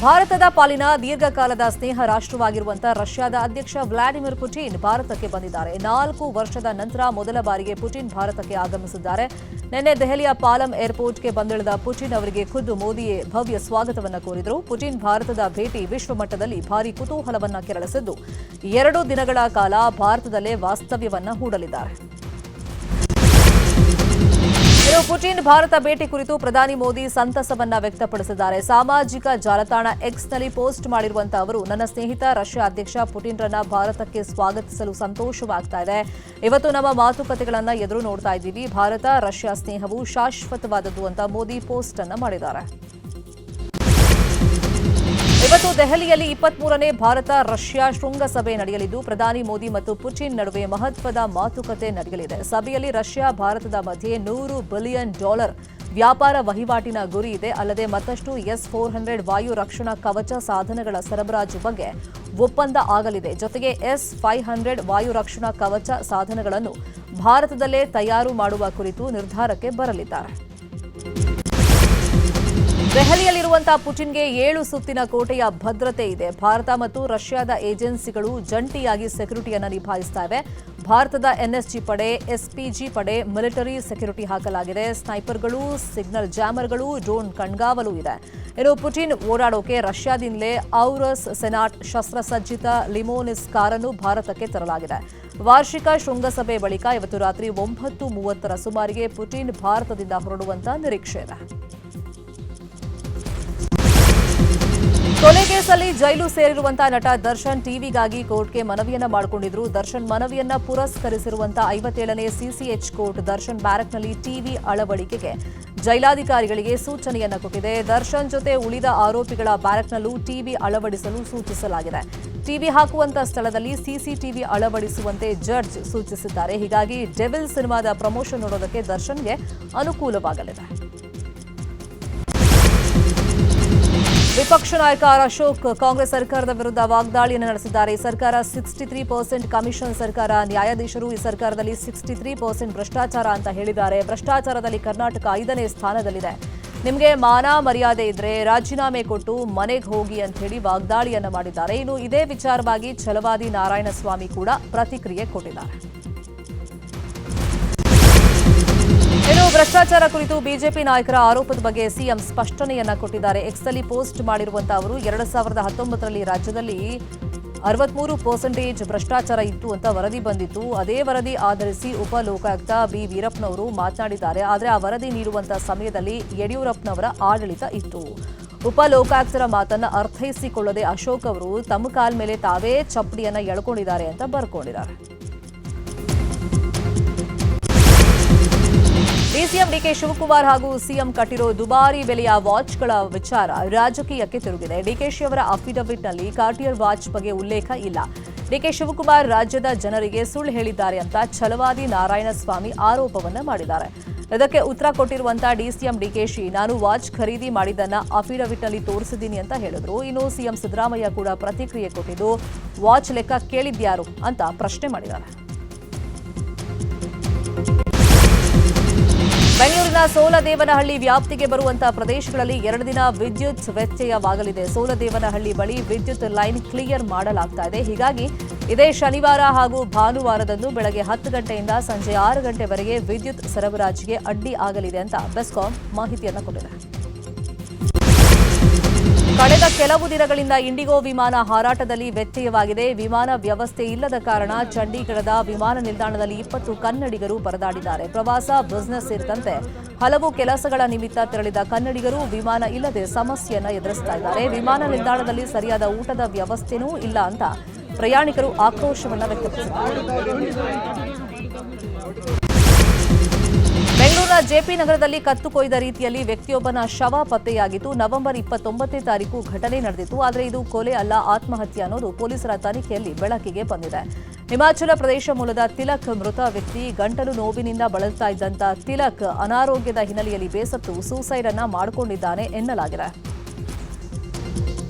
ಭಾರತದ ಪಾಲಿನ ದೀರ್ಘಕಾಲದ ಸ್ನೇಹ ರಾಷ್ಟ್ರವಾಗಿರುವಂತಹ ರಷ್ಯಾದ ಅಧ್ಯಕ್ಷ ವ್ಲಾಡಿಮಿರ್ ಪುಟಿನ್ ಭಾರತಕ್ಕೆ ಬಂದಿದ್ದಾರೆ. 4 ವರ್ಷದ ನಂತರ ಮೊದಲ ಬಾರಿಗೆ ಪುಟಿನ್ ಭಾರತಕ್ಕೆ ಆಗಮಿಸಿದ್ದಾರೆ. ನಿನ್ನೆ ದೆಹಲಿಯ ಪಾಲಂ ಏರ್ಪೋರ್ಟ್ಗೆ ಬಂದಿಳಿದ ಪುಟಿನ್ ಅವರಿಗೆ ಖುದ್ದು ಮೋದಿಯೇ ಭವ್ಯ ಸ್ವಾಗತವನ್ನು ಕೋರಿದರು. ಪುಟಿನ್ ಭಾರತದ ಭೇಟಿ ವಿಶ್ವಮಟ್ಟದಲ್ಲಿ ಭಾರೀ ಕುತೂಹಲವನ್ನು ಕೆರಳಿಸಿದ್ದು 2 ದಿನಗಳ ಕಾಲ ಭಾರತದಲ್ಲೇ ವಾಸ್ತವ್ಯವನ್ನ ಹೂಡಲಿದ್ದಾರೆ. ಪುಟಿನ್ ಭಾರತ ಭೇಟಿ ಕುರಿತು ಪ್ರಧಾನಿ ಮೋದಿ ಸಂತಸವನ್ನ ವ್ಯಕ್ತಪಡಿಸಿದ್ದಾರೆ. ಸಾಮಾಜಿಕ ಜಾಲತಾಣ ಎಕ್ಸ್ನಲ್ಲಿ ಪೋಸ್ಟ್ ಮಾಡಿರುವಂತಹ ಅವರು, ನನ್ನ ಸ್ನೇಹಿತ ರಷ್ಯಾ ಅಧ್ಯಕ್ಷ ಪುಟಿನ್ರನ್ನ ಭಾರತಕ್ಕೆ ಸ್ವಾಗತಿಸಲು ಸಂತೋಷವಾಗ್ತಾ ಇದೆ. ಇವತ್ತು ನಮ್ಮ ಮಾತುಕತೆಗಳನ್ನ ಎದುರು ನೋಡ್ತಾ ಇದ್ದೀವಿ. ಭಾರತ ರಷ್ಯಾ ಸ್ನೇಹವು ಶಾಶ್ವತವಾದದ್ದು ಅಂತ ಮೋದಿ ಪೋಸ್ಟ್ ಅನ್ನ ಮಾಡಿದ್ದಾರೆ. ಇವತ್ತು ದೆಹಲಿಯಲ್ಲಿ 23ನೇ ಭಾರತ ರಷ್ಯಾ ಶೃಂಗಸಭೆ ನಡೆಯಲಿದ್ದು ಪ್ರಧಾನಿ ಮೋದಿ ಮತ್ತು ಪುಟಿನ್ ನಡುವೆ ಮಹತ್ವದ ಮಾತುಕತೆ ನಡೆಯಲಿದೆ. ಸಭೆಯಲ್ಲಿ ರಷ್ಯಾ ಭಾರತದ ಮಧ್ಯೆ $100 ಬಿಲಿಯನ್ ವ್ಯಾಪಾರ ವಹಿವಾಟಿನ ಗುರಿ ಇದೆ. ಅಲ್ಲದೆ ಮತ್ತಷ್ಟು S-400 ವಾಯು ರಕ್ಷಣಾ ಕವಚ ಸಾಧನಗಳ ಸರಬರಾಜು ಬಗ್ಗೆ ಒಪ್ಪಂದ ಆಗಲಿದೆ. ಜೊತೆಗೆ S-500 ವಾಯು ರಕ್ಷಣಾ ಕವಚ ಸಾಧನಗಳನ್ನು ಭಾರತದಲ್ಲೇ ತಯಾರು ಮಾಡುವ ಕುರಿತು ನಿರ್ಧಾರಕ್ಕೆ ಬರಲಿದ್ದಾರೆ. ದೆಹಲಿಯಲ್ಲಿರುವಂತಹ ಪುಟಿನ್ಗೆ 7 ಸುತ್ತಿನ ಕೋಟೆಯ ಭದ್ರತೆ ಇದೆ. ಭಾರತ ಮತ್ತು ರಷ್ಯಾದ ಏಜೆನ್ಸಿಗಳು ಜಂಟಿಯಾಗಿ ಸೆಕ್ಯೂರಿಟಿಯನ್ನು ನಿಭಾಯಿಸ್ತಾ ಇವೆ. ಭಾರತದ ಎನ್ಎಸ್ಜಿ ಪಡೆ, ಎಸ್ಪಿಜಿ ಪಡೆ ಮಿಲಿಟರಿ ಸೆಕ್ಯೂರಿಟಿ ಹಾಕಲಾಗಿದೆ. ಸ್ನೈಪರ್ಗಳು, ಸಿಗ್ನಲ್ ಜಾಮರ್ಗಳು, ಡ್ರೋನ್ ಕಣ್ಗಾವಲು ಇದೆ. ಇನ್ನು ಪುಟಿನ್ ಓಡಾಡೋಕೆ ರಷ್ಯಾದಿಂದಲೇ ಔರಸ್ ಸೆನಾಟ್ ಶಸ್ತ್ರಸಜ್ಜಿತ ಲಿಮೋನಿಸ್ ಕಾರನ್ನು ಭಾರತಕ್ಕೆ ತರಲಾಗಿದೆ. ವಾರ್ಷಿಕ ಶೃಂಗಸಭೆ ಬಳಿಕ ಇವತ್ತು ರಾತ್ರಿ 9:30 ಸುಮಾರಿಗೆ ಪುಟಿನ್ ಭಾರತದಿಂದ ಹೊರಡುವಂತ ನಿರೀಕ್ಷೆ ಇದೆ. ಕೊಲೆ ಕೇಸಲ್ಲಿ ಜೈಲು ಸೇರಿರುವಂತಹ ನಟ ದರ್ಶನ್ ಟಿವಿಗಾಗಿ ಕೋರ್ಟ್ಗೆ ಮನವಿಯನ್ನ ಮಾಡಿಕೊಂಡಿದ್ರು. ದರ್ಶನ್ ಮನವಿಯನ್ನ ಪುರಸ್ಕರಿಸಿರುವಂತಹ 57ನೇ ಸಿಸಿಎಚ್ ಕೋರ್ಟ್ ದರ್ಶನ್ ಬ್ಯಾರಕ್ನಲ್ಲಿ ಟಿವಿ ಅಳವಡಿಕೆಗೆ ಜೈಲಾಧಿಕಾರಿಗಳಿಗೆ ಸೂಚನೆಯನ್ನ ಕೊಟ್ಟಿದೆ. ದರ್ಶನ್ ಜೊತೆ ಉಳಿದ ಆರೋಪಿಗಳ ಬ್ಯಾರಕ್ನಲ್ಲೂ ಟಿವಿ ಅಳವಡಿಸಲು ಸೂಚಿಸಲಾಗಿದೆ. ಟಿವಿ ಹಾಕುವಂತ ಸ್ಥಳದಲ್ಲಿ ಸಿಸಿಟಿವಿ ಅಳವಡಿಸುವಂತೆ ಜಡ್ಜ್ ಸೂಚಿಸಿದ್ದಾರೆ. ಹೀಗಾಗಿ ಡೆವಿಲ್ ಸಿನಿಮಾದ ಪ್ರಮೋಷನ್ ನೋಡೋದಕ್ಕೆ ದರ್ಶನ್ಗೆ ಅನುಕೂಲವಾಗಲಿದೆ. ವಿಪಕ್ಷ ನಾಯಕ ಆರ್ ಅಶೋಕ್ ಕಾಂಗ್ರೆಸ್ ಸರ್ಕಾರದ ವಿರುದ್ಧ ವಾಗ್ದಾಳಿಯನ್ನು ನಡೆಸಿದ್ದಾರೆ. ಈ ಸರ್ಕಾರ 63% ಕಮಿಷನ್ ಸರ್ಕಾರ, ನ್ಯಾಯಾಧೀಶರು ಈ ಸರ್ಕಾರದಲ್ಲಿ 63% ಭ್ರಷ್ಟಾಚಾರ ಅಂತ ಹೇಳಿದ್ದಾರೆ. ಭ್ರಷ್ಟಾಚಾರದಲ್ಲಿ ಕರ್ನಾಟಕ 5ನೇ ಸ್ಥಾನದಲ್ಲಿದೆ. ನಿಮಗೆ ಮಾನ ಮರ್ಯಾದೆ ಇದ್ರೆ ರಾಜೀನಾಮೆ ಕೊಟ್ಟು ಮನೆಗೆ ಹೋಗಿ ಅಂತ ಹೇಳಿ ವಾಗ್ದಾಳಿಯನ್ನು ಮಾಡಿದ್ದಾರೆ. ಇನ್ನು ಇದೇ ವಿಚಾರವಾಗಿ ಛಲವಾದಿ ನಾರಾಯಣಸ್ವಾಮಿ ಕೂಡ ಪ್ರತಿಕ್ರಿಯೆ ಕೊಟ್ಟಿದ್ದಾರೆ. ಇನ್ನು ಭ್ರಷ್ಟಾಚಾರ ಕುರಿತು ಬಿಜೆಪಿ ನಾಯಕರ ಆರೋಪದ ಬಗ್ಗೆ ಸಿಎಂ ಸ್ಪಷ್ಟನೆಯನ್ನ ಕೊಟ್ಟಿದ್ದಾರೆ. ಎಕ್ಸ್ನಲ್ಲಿ ಪೋಸ್ಟ್ ಮಾಡಿರುವಂತಹ ಅವರು 2019ರಲ್ಲಿ ರಾಜ್ಯದಲ್ಲಿ 63% ಭ್ರಷ್ಟಾಚಾರ ಇತ್ತು ಅಂತ ವರದಿ ಬಂದಿತ್ತು. ಅದೇ ವರದಿ ಆಧರಿಸಿ ಉಪ ಲೋಕಾಯುಕ್ತ ಬಿ ವೀರಪ್ಪನವರು ಮಾತನಾಡಿದ್ದಾರೆ. ಆದರೆ ಆ ವರದಿ ನೀಡುವಂತಹ ಸಮಯದಲ್ಲಿ ಯಡಿಯೂರಪ್ಪನವರ ಆಡಳಿತ ಇತ್ತು. ಉಪ ಲೋಕಾಯುಕ್ತರ ಮಾತನ್ನ ಅರ್ಥೈಸಿಕೊಳ್ಳದೆ ಅಶೋಕ್ ಅವರು ತಮ್ಮ ಕಾಲ ಮೇಲೆ ತಾವೇ ಚಪ್ಪಡಿಯನ್ನ ಎಳ್ಕೊಂಡಿದ್ದಾರೆ ಅಂತ ಬರ್ಕೊಂಡಿದ್ದಾರೆ. ಡಿಸಿಎಂ ಡಿಕೆ ಶಿವಕುಮಾರ್ ಹಾಗೂ ಸಿಎಂ ಕಟ್ಟಿರೋ ದುಬಾರಿ ಬೆಲೆಯ ವಾಚ್ಗಳ ವಿಚಾರ ರಾಜಕೀಯಕ್ಕೆ ತಿರುಗಿದೆ. ಡಿಕೆಶಿ ಅವರ ಅಫಿಡವಿಟ್ನಲ್ಲಿ ಕಾರ್ಟಿಯರ್ ವಾಚ್ ಬಗ್ಗೆ ಉಲ್ಲೇಖ ಇಲ್ಲ. ಡಿಕೆ ಶಿವಕುಮಾರ್ ರಾಜ್ಯದ ಜನರಿಗೆ ಸುಳ್ಳು ಹೇಳಿದ್ದಾರೆ ಅಂತ ಛಲವಾದಿ ನಾರಾಯಣಸ್ವಾಮಿ ಆರೋಪವನ್ನ ಮಾಡಿದ್ದಾರೆ. ಇದಕ್ಕೆ ಉತ್ತರ ಕೊಟ್ಟಿರುವಂತಹ ಡಿಸಿಎಂ ಡಿಕೆಶಿ, ನಾನು ವಾಚ್ ಖರೀದಿ ಮಾಡಿದ್ದನ್ನ ಅಫಿಡವಿಟ್ನಲ್ಲಿ ತೋರಿಸಿದ್ದೀನಿ ಅಂತ ಹೇಳಿದ್ರು. ಇನ್ನು ಸಿಎಂ ಸಿದ್ದರಾಮಯ್ಯ ಕೂಡ ಪ್ರತಿಕ್ರಿಯೆ ಕೊಟ್ಟಿದ್ದು, ವಾಚ್ ಲೆಕ್ಕ ಕೇಳಿದ್ಯಾರು ಅಂತ ಪ್ರಶ್ನೆ ಮಾಡಿದ್ದಾರೆ. ಬೆಂಗಳೂರಿನ ಸೋಲದೇವನಹಳ್ಳಿ ವ್ಯಾಪ್ತಿಗೆ ಬರುವಂತಹ ಪ್ರದೇಶಗಳಲ್ಲಿ 2 ದಿನ ವಿದ್ಯುತ್ ವ್ಯತ್ಯಯವಾಗಲಿದೆ. ಸೋಲದೇವನಹಳ್ಳಿ ಬಳಿ ವಿದ್ಯುತ್ ಲೈನ್ ಕ್ಲಿಯರ್ ಮಾಡಲಾಗ್ತಾ ಇದೆ. ಹೀಗಾಗಿ ಇದೇ ಶನಿವಾರ ಹಾಗೂ ಭಾನುವಾರದಂದು ಬೆಳಗ್ಗೆ 10 ಗಂಟೆಯಿಂದ ಸಂಜೆ 6 ಗಂಟೆವರೆಗೆ ವಿದ್ಯುತ್ ಸರಬರಾಜಿಗೆ ಅಡ್ಡಿ ಆಗಲಿದೆ ಅಂತ ಬೆಸ್ಕಾಂ ಮಾಹಿತಿಯನ್ನು ಕೊಟ್ಟಿದೆ. ಕಳೆದ ಕೆಲವು ದಿನಗಳಿಂದ ಇಂಡಿಗೋ ವಿಮಾನ ಹಾರಾಟದಲ್ಲಿ ವ್ಯತ್ಯಯವಾಗಿದೆ. ವಿಮಾನ ವ್ಯವಸ್ಥೆ ಇಲ್ಲದ ಕಾರಣ ಚಂಡೀಗಢದ ವಿಮಾನ ನಿಲ್ದಾಣದಲ್ಲಿ 20 ಕನ್ನಡಿಗರು ಪರದಾಡಿದ್ದಾರೆ. ಪ್ರವಾಸ, ಬಿಸಿನೆಸ್ ಸೇರಿದಂತೆ ಹಲವು ಕೆಲಸಗಳ ನಿಮಿತ್ತ ತೆರಳಿದ ಕನ್ನಡಿಗರು ವಿಮಾನ ಇಲ್ಲದೆ ಸಮಸ್ಯೆಯನ್ನು ಎದುರಿಸ್ತಾ ಇದ್ದಾರೆ. ವಿಮಾನ ನಿಲ್ದಾಣದಲ್ಲಿ ಸರಿಯಾದ ಊಟದ ವ್ಯವಸ್ಥೆನೂ ಇಲ್ಲ ಅಂತ ಪ್ರಯಾಣಿಕರು ಆಕ್ರೋಶವನ್ನು ವ್ಯಕ್ತಪಡಿಸಿದ್ದಾರೆ. ಬೆಂಗಳೂರಿನ ಜೆಪಿ ನಗರದಲ್ಲಿ ಕತ್ತು ಕೊಯ್ದ ರೀತಿಯಲ್ಲಿ ವ್ಯಕ್ತಿಯೊಬ್ಬನ ಶವ ಪತ್ತೆಯಾಗಿತ್ತು. ನವೆಂಬರ್ 29ನೇ ತಾರೀಕು ಘಟನೆ ನಡೆದಿತ್ತು. ಆದರೆ ಇದು ಕೊಲೆ ಅಲ್ಲ, ಆತ್ಮಹತ್ಯೆ ಅನ್ನೋದು ಪೊಲೀಸರ ತನಿಖೆಯಲ್ಲಿ ಬೆಳಕಿಗೆ ಬಂದಿದೆ. ಹಿಮಾಚಲ ಪ್ರದೇಶ ಮೂಲದ ತಿಲಕ್ ಮೃತ ವ್ಯಕ್ತಿ. ಗಂಟಲು ನೋವಿನಿಂದ ಬಳಲ್ತಾ ಇದ್ದಂತ ತಿಲಕ್ ಅನಾರೋಗ್ಯದ ಹಿನ್ನೆಲೆಯಲ್ಲಿ ಬೇಸತ್ತು ಸೂಸೈಡ್ ಅನ್ನ ಮಾಡಿಕೊಂಡಿದ್ದಾನೆ ಎನ್ನಲಾಗಿದೆ.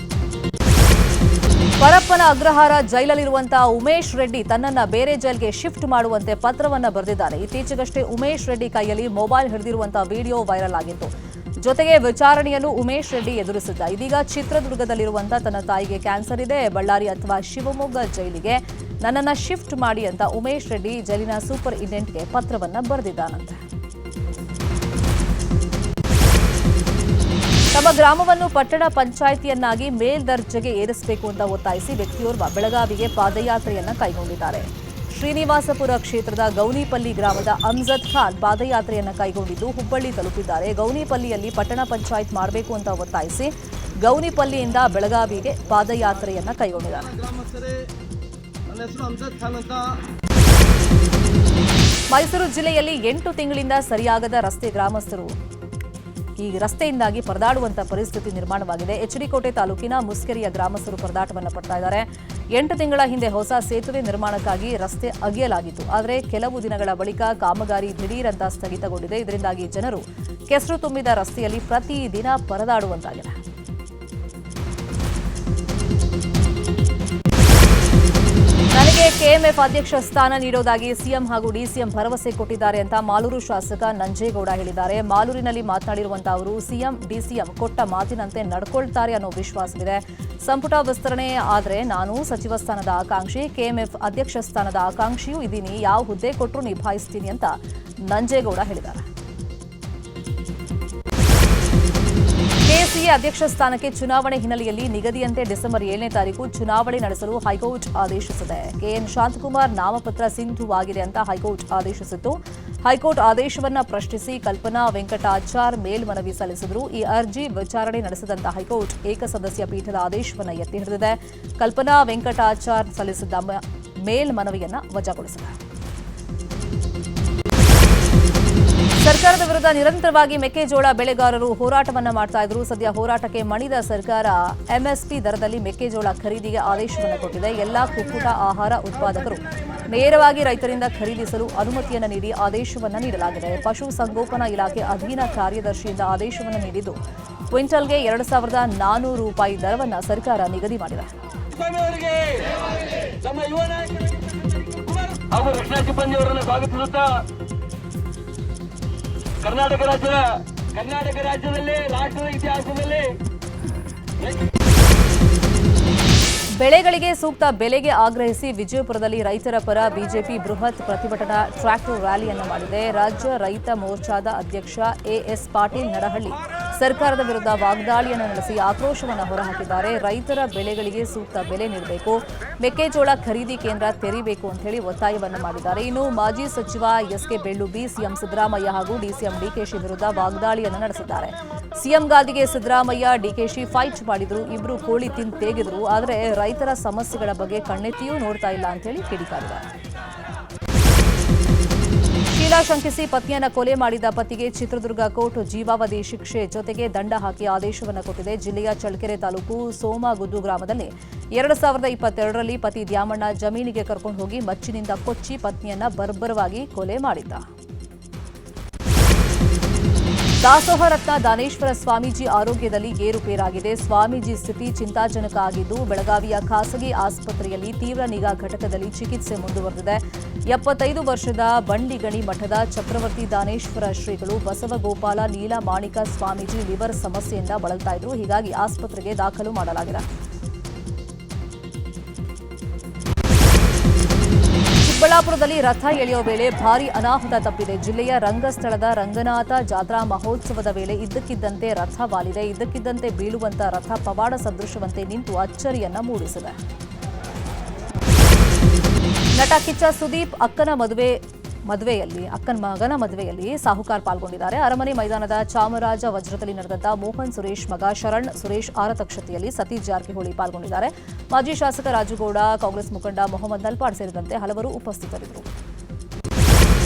ಪರಪ್ಪನ ಅಗ್ರಹಾರ ಜೈಲಲ್ಲಿರುವಂತಹ ಉಮೇಶ್ ರೆಡ್ಡಿ ತನ್ನನ್ನ ಬೇರೆ ಜೈಲ್ಗೆ ಶಿಫ್ಟ್ ಮಾಡುವಂತೆ ಪತ್ರವನ್ನ ಬರೆದಿದ್ದಾರೆ. ಇತ್ತೀಚೆಗಷ್ಟೇ ಉಮೇಶ್ ರೆಡ್ಡಿ ಕೈಯಲ್ಲಿ ಮೊಬೈಲ್ ಹಿಡಿದಿರುವಂತಹ ವಿಡಿಯೋ ವೈರಲ್ ಆಗಿತ್ತು. ಜೊತೆಗೆ ವಿಚಾರಣೆಯನ್ನು ಉಮೇಶ್ ರೆಡ್ಡಿ ಎದುರಿಸಿದ್ದ. ಇದೀಗ ಚಿತ್ರದುರ್ಗದಲ್ಲಿರುವಂತಹ ತನ್ನ ತಾಯಿಗೆ ಕ್ಯಾನ್ಸರ್ ಇದೆ, ಬಳ್ಳಾರಿ ಅಥವಾ ಶಿವಮೊಗ್ಗ ಜೈಲಿಗೆ ನನ್ನನ್ನು ಶಿಫ್ಟ್ ಮಾಡಿ ಅಂತ ಉಮೇಶ್ ರೆಡ್ಡಿ ಜೈಲಿನ ಸೂಪರಿಂಟೆಂಡೆಂಟ್ಗೆ ಪತ್ರವನ್ನ ಬರೆದಿದ್ದಾನಂತೆ. ತಮ್ಮ ಗ್ರಾಮವನ್ನು ಪಟ್ಟಣ ಪಂಚಾಯಿತಿಯನ್ನಾಗಿ ಮೇಲ್ದರ್ಜೆಗೆ ಏರಿಸಬೇಕು ಅಂತ ಒತ್ತಾಯಿಸಿ ವ್ಯಕ್ತಿಯೋರ್ವ ಬೆಳಗಾವಿಗೆ ಪಾದಯಾತ್ರೆಯನ್ನ ಕೈಗೊಂಡಿದ್ದಾರೆ. ಶ್ರೀನಿವಾಸಪುರ ಕ್ಷೇತ್ರದ ಗೌನಿಪಲ್ಲಿ ಗ್ರಾಮದ ಅಮ್ಜದ್ ಖಾನ್ ಪಾದಯಾತ್ರೆಯನ್ನ ಕೈಗೊಂಡಿದ್ದು ಹುಬ್ಬಳ್ಳಿ ತಲುಪಿದ್ದಾರೆ. ಗೌನಿಪಲ್ಲಿಯಲ್ಲಿ ಪಟ್ಟಣ ಪಂಚಾಯತ್ ಮಾಡಬೇಕು ಅಂತ ಒತ್ತಾಯಿಸಿ ಗೌನಿಪಲ್ಲಿಯಿಂದ ಬೆಳಗಾವಿಗೆ ಪಾದಯಾತ್ರೆಯನ್ನ ಕೈಗೊಂಡಿದ್ದಾರೆ. ಮೈಸೂರು ಜಿಲ್ಲೆಯಲ್ಲಿ 8 ತಿಂಗಳಿಂದ ಸರಿಯಾಗದ ರಸ್ತೆ ಗ್ರಾಮಸ್ಥರು ಈ ರಸ್ತೆಯಿಂದಾಗಿ ಪರದಾಡುವಂತಹ ಪರಿಸ್ಥಿತಿ ನಿರ್ಮಾಣವಾಗಿದೆ. ಎಚ್ಡಿಕೋಟೆ ತಾಲೂಕಿನ ಮುಸ್ಕೆರಿಯ ಗ್ರಾಮಸ್ಥರು ಪರದಾಟವನ್ನು ಪಡ್ತಾ ಇದ್ದಾರೆ. 8 ತಿಂಗಳ ಹಿಂದೆ ಹೊಸ ಸೇತುವೆ ನಿರ್ಮಾಣಕ್ಕಾಗಿ ರಸ್ತೆ ಅಗೆಯಲಾಗಿತ್ತು. ಆದರೆ ಕೆಲವು ದಿನಗಳ ಬಳಿಕ ಕಾಮಗಾರಿ ದಿಢೀರಂತ ಸ್ಥಗಿತಗೊಂಡಿದೆ. ಇದರಿಂದಾಗಿ ಜನರು ಕೆಸರು ತುಂಬಿದ ರಸ್ತೆಯಲ್ಲಿ ಪ್ರತಿದಿನ ಪರದಾಡುವಂತಾಗಿದೆ. ನನಗೆ ಕೆಎಂಎಫ್ ಅಧ್ಯಕ್ಷ ಸ್ಥಾನ ನೀಡುವುದಾಗಿ ಸಿಎಂ ಹಾಗೂ ಡಿಸಿಎಂ ಭರವಸೆ ಕೊಟ್ಟಿದ್ದಾರೆ ಅಂತ ಮಾಲೂರು ಶಾಸಕ ನಂಜೇಗೌಡ ಹೇಳಿದ್ದಾರೆ. ಮಾಲೂರಿನಲ್ಲಿ ಮಾತನಾಡಿರುವಂತಹ ಅವರು ಸಿಎಂ ಡಿಸಿಎಂ ಕೊಟ್ಟ ಮಾತಿನಂತೆ ನಡ್ಕೊಳ್ತಾರೆ ಅನ್ನೋ ವಿಶ್ವಾಸವಿದೆ. ಸಂಪುಟ ವಿಸ್ತರಣೆ ಆದರೆ ನಾನು ಸಚಿವ ಸ್ಥಾನದ ಆಕಾಂಕ್ಷಿ, ಕೆಎಂಎಫ್ ಅಧ್ಯಕ್ಷ ಸ್ಥಾನದ ಆಕಾಂಕ್ಷಿಯೂ ಇದ್ದೀನಿ, ಯಾವ ಹುದ್ದೆ ಕೊಟ್ಟರೂ ನಿಭಾಯಿಸ್ತೀನಿ ಅಂತ ನಂಜೇಗೌಡ ಹೇಳಿದ್ದಾರೆ. ಕೆಸಿಎ ಅಧ್ಯಕ್ಷ ಸ್ಥಾನಕ್ಕೆ ಚುನಾವಣೆ ಹಿನ್ನೆಲೆಯಲ್ಲಿ ನಿಗದಿಯಂತೆ ಡಿಸೆಂಬರ್ 7ನೇ ತಾರೀಕು ಚುನಾವಣೆ ನಡೆಸಲು ಹೈಕೋರ್ಟ್ ಆದೇಶಿಸಿದೆ. ಕೆಎನ್ ಶಾಂತಕುಮಾರ್ ನಾಮಪತ್ರ ಸಿಂಧುವಾಗಿದೆ ಅಂತ ಹೈಕೋರ್ಟ್ ಆದೇಶಿಸಿತ್ತು. ಹೈಕೋರ್ಟ್ ಆದೇಶವನ್ನ ಪ್ರಶ್ನಿಸಿ ಕಲ್ಪನಾ ವೆಂಕಟಾಚಾರ್ ಮೇಲ್ಮನವಿ ಸಲ್ಲಿಸಿದರು. ಈ ಅರ್ಜಿ ವಿಚಾರಣೆ ನಡೆಸಿದಂತ ಹೈಕೋರ್ಟ್ ಏಕಸದಸ್ಯ ಪೀಠದ ಆದೇಶವನ್ನು ಎತ್ತಿ ಹಿಡಿದಿದೆ. ಕಲ್ಪನಾ ವೆಂಕಟಾಚಾರ್ ಸಲ್ಲಿಸಿದ್ದ ಮೇಲ್ಮನವಿಯನ್ನ ವಜಾಗೊಳಿಸಿದೆ. ಸರ್ಕಾರದ ವಿರುದ್ಧ ನಿರಂತರವಾಗಿ ಮೆಕ್ಕೆಜೋಳ ಬೆಳೆಗಾರರು ಹೋರಾಟವನ್ನ ಮಾಡ್ತಾ ಇದ್ರು. ಸದ್ಯ ಹೋರಾಟಕ್ಕೆ ಮಣಿದ ಸರ್ಕಾರ ಎಂಎಸ್ಪಿ ದರದಲ್ಲಿ ಮೆಕ್ಕೆಜೋಳ ಖರೀದಿಗೆ ಆದೇಶವನ್ನು ಕೊಟ್ಟಿದೆ. ಎಲ್ಲಾ ಕುಕ್ಕುಟ ಆಹಾರ ಉತ್ಪಾದಕರು ನೇರವಾಗಿ ರೈತರಿಂದ ಖರೀದಿಸಲು ಅನುಮತಿಯನ್ನು ನೀಡಿ ಆದೇಶವನ್ನು ನೀಡಲಾಗಿದೆ. ಪಶು ಸಂಗೋಪನಾ ಇಲಾಖೆ ಅಧೀನ ಕಾರ್ಯದರ್ಶಿಯಿಂದ ಆದೇಶವನ್ನು ನೀಡಿದ್ದು ಕ್ವಿಂಟಲ್ಗೆ 2,400 ರೂಪಾಯಿ ದರವನ್ನು ಸರ್ಕಾರ ನಿಗದಿ ಮಾಡಿದೆ. ಕರ್ನಾಟಕ ರಾಜ್ಯದಲ್ಲಿ ರಾಷ್ಟ್ರದ ಇತಿಹಾಸದಲ್ಲಿ ಬೆಳೆಗಳಿಗೆ ಸೂಕ್ತ ಬೆಲೆಗೆ ಆಗ್ರಹಿಸಿ ವಿಜಯಪುರದಲ್ಲಿ ರೈತರ ಪರ ಬಿಜೆಪಿ ಬೃಹತ್ ಪ್ರತಿಭಟನಾ ಟ್ರ್ಯಾಕ್ಟರ್ ರ್ಯಾಲಿಯನ್ನು ಮಾಡಿದೆ. ರಾಜ್ಯ ರೈತ ಮೋರ್ಚಾದ ಅಧ್ಯಕ್ಷ ಎಎಸ್ ಪಾಟೀಲ್ ನಡಹಳ್ಳಿ ಸರ್ಕಾರದ ವಿರುದ್ಧ ವಾಗ್ದಾಳಿಯನ್ನು ನಡೆಸಿ ಆಕ್ರೋಶವನ್ನು ಹೊರಹಾಕಿದ್ದಾರೆ. ರೈತರ ಬೆಳೆಗಳಿಗೆ ಸೂಕ್ತ ಬೆಲೆ ನೀಡಬೇಕು, ಮೆಕ್ಕೆಜೋಳ ಖರೀದಿ ಕೇಂದ್ರ ತೆರೀಬೇಕು ಅಂತ ಹೇಳಿ ಒತ್ತಾಯವನ್ನು ಮಾಡಿದ್ದಾರೆ. ಇನ್ನು ಮಾಜಿ ಸಚಿವ ಎಸ್ಕೆ ಬೆಳ್ಳುಬ್ಬಿ ಸಿಎಂ ಸಿದ್ದರಾಮಯ್ಯ ಹಾಗೂ ಡಿಸಿಎಂ ಡಿಕೆಶಿ ವಿರುದ್ಧ ವಾಗ್ದಾಳಿಯನ್ನು ನಡೆಸಿದ್ದಾರೆ. ಸಿಎಂ ಗಾದಿಗೆ ಸಿದ್ದರಾಮಯ್ಯ ಡಿಕೆಶಿ ಫೈಟ್ ಮಾಡಿದ್ರು, ಇಬ್ರು ಕೋಳಿ ತಿಂದು ತೇಗಿದ್ರು, ಆದರೆ ರೈತರ ಸಮಸ್ಯೆಗಳ ಬಗ್ಗೆ ಕಣ್ಣೆತ್ತಿಯೂ ನೋಡ್ತಾ ಇಲ್ಲ ಅಂತ ಹೇಳಿ ಕಿಡಿಕಾರಿದ್ದಾರೆ. ಶೀಲಾ ಶಂಕಿಸಿ ಪತ್ನಿಯನ್ನ ಕೊಲೆ ಮಾಡಿದ ಪತಿಗೆ ಚಿತ್ರದುರ್ಗ ಕೋರ್ಟ್ ಜೀವಾವಧಿ ಶಿಕ್ಷೆ ಜೊತೆಗೆ ದಂಡ ಹಾಕಿ ಆದೇಶವನ್ನು ಕೊಟ್ಟಿದೆ. ಜಿಲ್ಲೆಯ ಚಳ್ಳಕೆರೆ ತಾಲೂಕು ಸೋಮಗುದ್ದು ಗ್ರಾಮದಲ್ಲಿ 2022ರಲ್ಲಿ ಪತಿ ದ್ಯಾಮಣ್ಣ ಜಮೀನಿಗೆ ಕರ್ಕೊಂಡು ಹೋಗಿ ಮಚ್ಚಿನಿಂದ ಕೊಚ್ಚಿ ಪತ್ನಿಯನ್ನ ಬರ್ಬರವಾಗಿ ಕೊಲೆ ಮಾಡಿದ್ದ. ದಾಸೋಹ ರತ್ನ ದಾನೇಶ್ವರ ಸ್ವಾಮೀಜಿ ಆರೋಗ್ಯದಲ್ಲಿ ಏರುಪೇರಾಗಿದೆ. ಸ್ವಾಮೀಜಿ ಸ್ಥಿತಿ ಚಿಂತಾಜನಕ ಆಗಿದ್ದು ಬೆಳಗಾವಿಯ ಖಾಸಗಿ ಆಸ್ಪತ್ರೆಯಲ್ಲಿ ತೀವ್ರ ನಿಗಾ ಘಟಕದಲ್ಲಿ ಚಿಕಿತ್ಸೆ ಮುಂದುವರೆದಿದೆ. 75 ವರ್ಷದ ಬಂಡಿಗಣಿ ಮಠದ ಚಕ್ರವರ್ತಿ ದಾನೇಶ್ವರ ಶ್ರೀಗಳು ಬಸವಗೋಪಾಲ ನೀಲಮಾಣಿಕ ಸ್ವಾಮೀಜಿ ಲಿವರ್ ಸಮಸ್ಯೆಯಿಂದ ಬಳಲ್ತಾ ಇದ್ರು. ಹೀಗಾಗಿ ಆಸ್ಪತ್ರೆಗೆ ದಾಖಲು ಮಾಡಲಾಗಿದೆ. ಚಿಕ್ಕಬಳ್ಳಾಪುರದಲ್ಲಿ ರಥ ಎಳೆಯುವ ವೇಳೆ ಭಾರೀ ಅನಾಹುತ ತಪ್ಪಿದೆ. ಜಿಲ್ಲೆಯ ರಂಗಸ್ಥಳದ ರಂಗನಾಥ ಜಾತ್ರಾ ಮಹೋತ್ಸವದ ವೇಳೆ ಇದ್ದಕ್ಕಿದ್ದಂತೆ ರಥ ವಾಲಿದೆ. ಇದ್ದಕ್ಕಿದ್ದಂತೆ ಬೀಳುವಂತ ರಥ ಪವಾಡ ಸದೃಶವಂತೆ ನಿಂತು ಅಚ್ಚರಿಯನ್ನ ಮೂಡಿಸಿದೆ. ನಟ ಕಿಚ್ಚ ಸುದೀಪ್ ಅಕ್ಕನ ಮಗನ ಮದುವೆಯಲ್ಲಿ ಸಾಹುಕಾರ್ ಪಾಲ್ಗೊಂಡಿದ್ದಾರೆ. ಅರಮನೆ ಮೈದಾನದ ಚಾಮರಾಜ ವಜ್ರದಲ್ಲಿ ನಡೆದಂತ ಮೋಹನ್ ಸುರೇಶ್ ಮಗ ಶರಣ್ ಸುರೇಶ್ ಆರತಕ್ಷತೆಯಲ್ಲಿ ಸತೀಶ್ ಜಾರಕಿಹೊಳಿ ಪಾಲ್ಗೊಂಡಿದ್ದಾರೆ. ಮಾಜಿ ಶಾಸಕ ರಾಜುಗೌಡ, ಕಾಂಗ್ರೆಸ್ ಮುಖಂಡ ಮೊಹಮ್ಮದ್ ನಲ್ಪಾಡ್ ಸೇರಿದಂತೆ ಹಲವರು ಉಪಸ್ಥಿತರಿದ್ದರು.